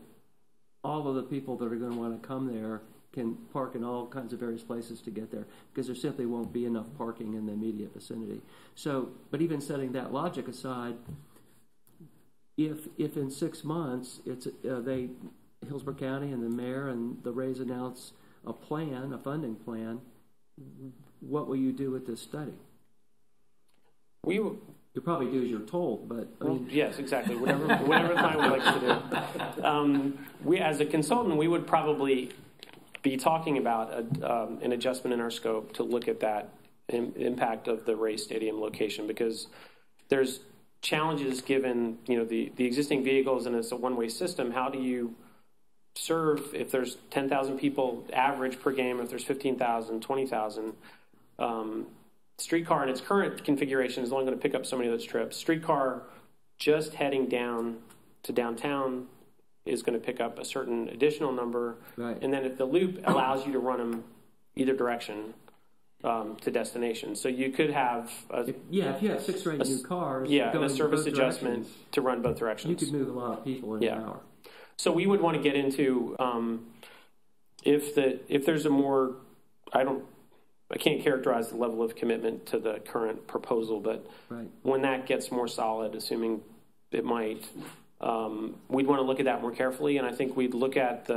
[SPEAKER 2] all of the people that are going to want to come there can park in all kinds of various places to get there, because there simply won't be enough parking in the immediate vicinity. So, but even setting that logic aside, if in 6 months Hillsborough County and the mayor and the Rays announce a funding plan, what will you do with this study? You'll probably do as you're told, but I mean,
[SPEAKER 9] yes, exactly. Whatever the client would like to do. We, as a consultant, we would probably be talking about an adjustment in our scope to look at that impact of the Ray Stadium location, because there's challenges given the existing vehicles, and it's a one-way system. How do you serve if there's 10,000 people average per game, if there's 15,000, 20,000? Streetcar in its current configuration is only going to pick up so many of those trips. Streetcar just heading down to downtown is going to pick up a certain additional number.
[SPEAKER 2] Right.
[SPEAKER 9] And then if the loop allows you to run them either direction to destination. So you could have
[SPEAKER 2] if you have 6 or 8 new cars,
[SPEAKER 9] and a service adjustment
[SPEAKER 2] directions,
[SPEAKER 9] to run both directions.
[SPEAKER 2] you could move a lot of people in an hour.
[SPEAKER 9] So we would want to get into if there's a more, I can't characterize the level of commitment to the current proposal, but when that gets more solid, assuming it might, we'd want to look at that more carefully. And I think we'd look at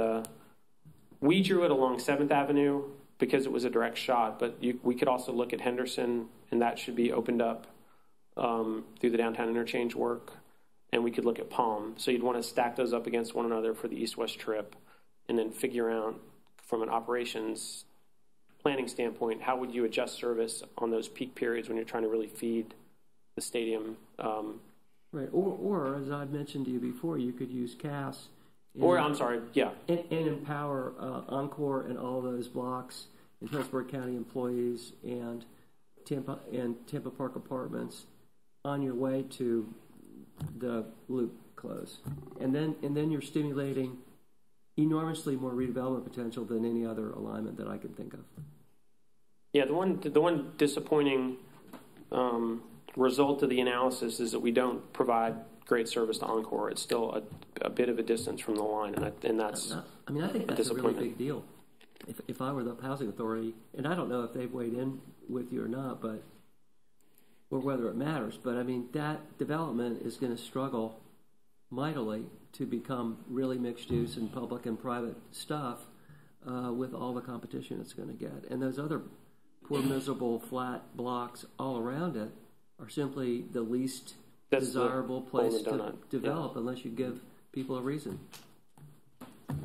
[SPEAKER 9] we drew it along 7th Avenue because it was a direct shot, but we could also look at Henderson, and that should be opened up through the downtown interchange work. And we could look at Palm. So you'd want to stack those up against one another for the east-west trip, and then figure out from an operations planning standpoint, how would you adjust service on those peak periods when you're trying to really feed the stadium?
[SPEAKER 2] Right, or as I'd mentioned to you before, you could use CAS.
[SPEAKER 9] And
[SPEAKER 2] empower Encore and all those blocks, and Hillsborough County employees and Tampa Park Apartments on your way to the loop close, and then you're stimulating enormously more redevelopment potential than any other alignment that I can think of.
[SPEAKER 9] Yeah, the one disappointing result of the analysis is that we don't provide great service to Encore. It's still a bit of a distance from the line, and that's
[SPEAKER 2] I think that's a really big deal. If I were the housing authority, and I don't know if they've weighed in with you or not, or whether it matters, but I mean that development is going to struggle mightily to become really mixed use and public and private stuff with all the competition it's going to get. And those other poor, miserable, flat blocks all around it are simply the least desirable place to develop unless you give people a reason.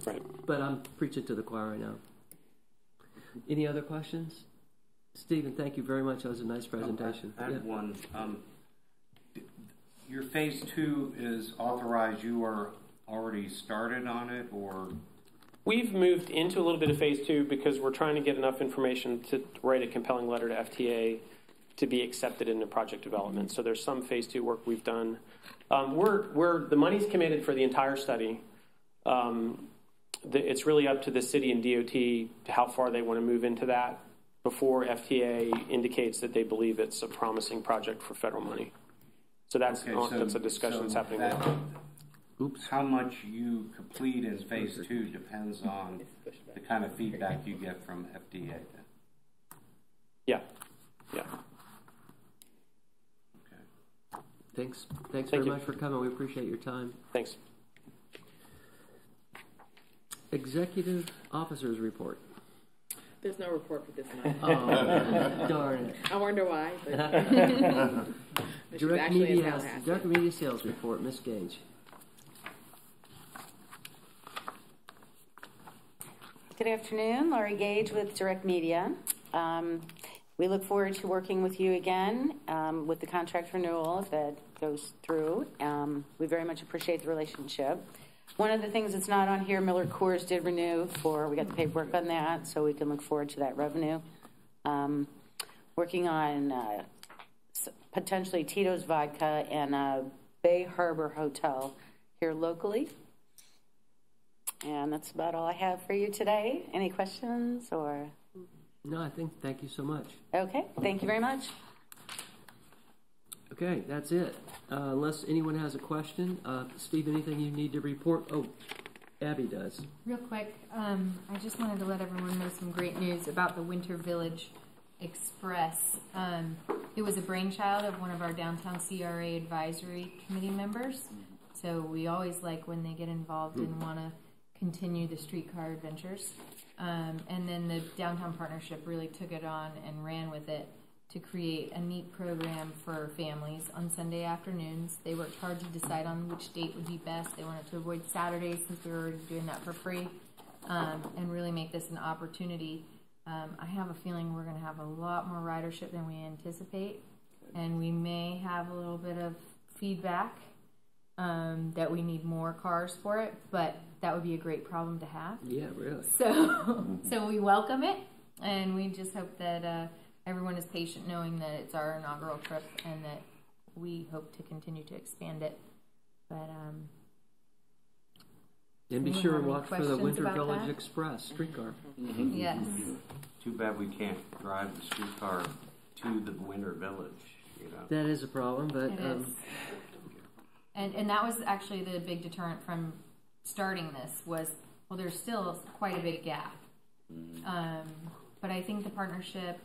[SPEAKER 9] Right.
[SPEAKER 2] But I'm preaching to the choir right now. Any other questions? Stephen, thank you very much. That was a nice presentation.
[SPEAKER 5] I had one. Your phase 2 is authorized. You are already started on it, or?
[SPEAKER 9] We've moved into a little bit of phase 2 because we're trying to get enough information to write a compelling letter to FTA to be accepted into project development. So there's some phase 2 work we've done. The money's committed for the entire study. It's really up to the city and DOT how far they want to move into that before FTA indicates that they believe it's a promising project for federal money. So that's a discussion that's happening now.
[SPEAKER 5] How much you complete in phase 2 depends on the kind of feedback you get from FDA. Then.
[SPEAKER 9] Yeah.
[SPEAKER 5] Okay.
[SPEAKER 2] Thanks very much for coming. We appreciate your time.
[SPEAKER 9] Thanks.
[SPEAKER 2] Executive Officers Report.
[SPEAKER 7] There's no report for this month.
[SPEAKER 2] Oh, darn it.
[SPEAKER 7] I wonder why. But
[SPEAKER 2] Direct Media Sales Report, Ms. Gage.
[SPEAKER 10] Good afternoon, Laurie Gage with Direct Media. We look forward to working with you again with the contract renewal if that goes through. We very much appreciate the relationship. One of the things that's not on here, Miller Coors did renew we got the paperwork on that, so we can look forward to that revenue. Working on potentially Tito's Vodka and a Bay Harbor Hotel here locally. And that's about all I have for you today. Any questions or?
[SPEAKER 2] No, thank you so much.
[SPEAKER 10] Okay, thank you very much.
[SPEAKER 2] Okay, that's it. Unless anyone has a question. Steve, anything you need to report? Oh, Abby does.
[SPEAKER 11] Real quick, I just wanted to let everyone know some great news about the Winter Village Express. It was a brainchild of one of our downtown CRA advisory committee members. So we always like when they get involved and want to continue the streetcar adventures. And then the downtown partnership really took it on and ran with it to create a neat program for families on Sunday afternoons. They worked hard to decide on which date would be best. They wanted to avoid Saturdays since we were already doing that for free, and really make this an opportunity. I have a feeling we're going to have a lot more ridership than we anticipate, and we may have a little bit of feedback that we need more cars for it, but that would be a great problem to have.
[SPEAKER 2] Yeah, really.
[SPEAKER 11] So we welcome it, and we just hope that everyone is patient, knowing that it's our inaugural trip and that we hope to continue to expand it. But
[SPEAKER 2] and be sure and watch for the
[SPEAKER 11] questions
[SPEAKER 2] Winter
[SPEAKER 11] about
[SPEAKER 2] Village
[SPEAKER 11] that?
[SPEAKER 2] Express streetcar.
[SPEAKER 11] Yes.
[SPEAKER 5] Too bad we can't drive the streetcar to the Winter Village, you know.
[SPEAKER 2] That is a problem, but
[SPEAKER 11] It is. And that was actually the big deterrent from starting this was, well, there's still quite a big gap. But I think the partnership,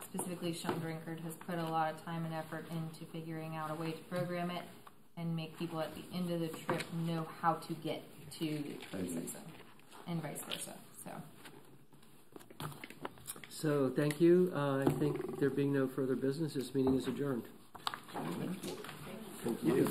[SPEAKER 11] specifically Sean Drinkard, has put a lot of time and effort into figuring out a way to program it and make people at the end of the trip know how to get to the train and vice versa.
[SPEAKER 2] So thank you. I think there being no further business, this meeting is adjourned. Thank you.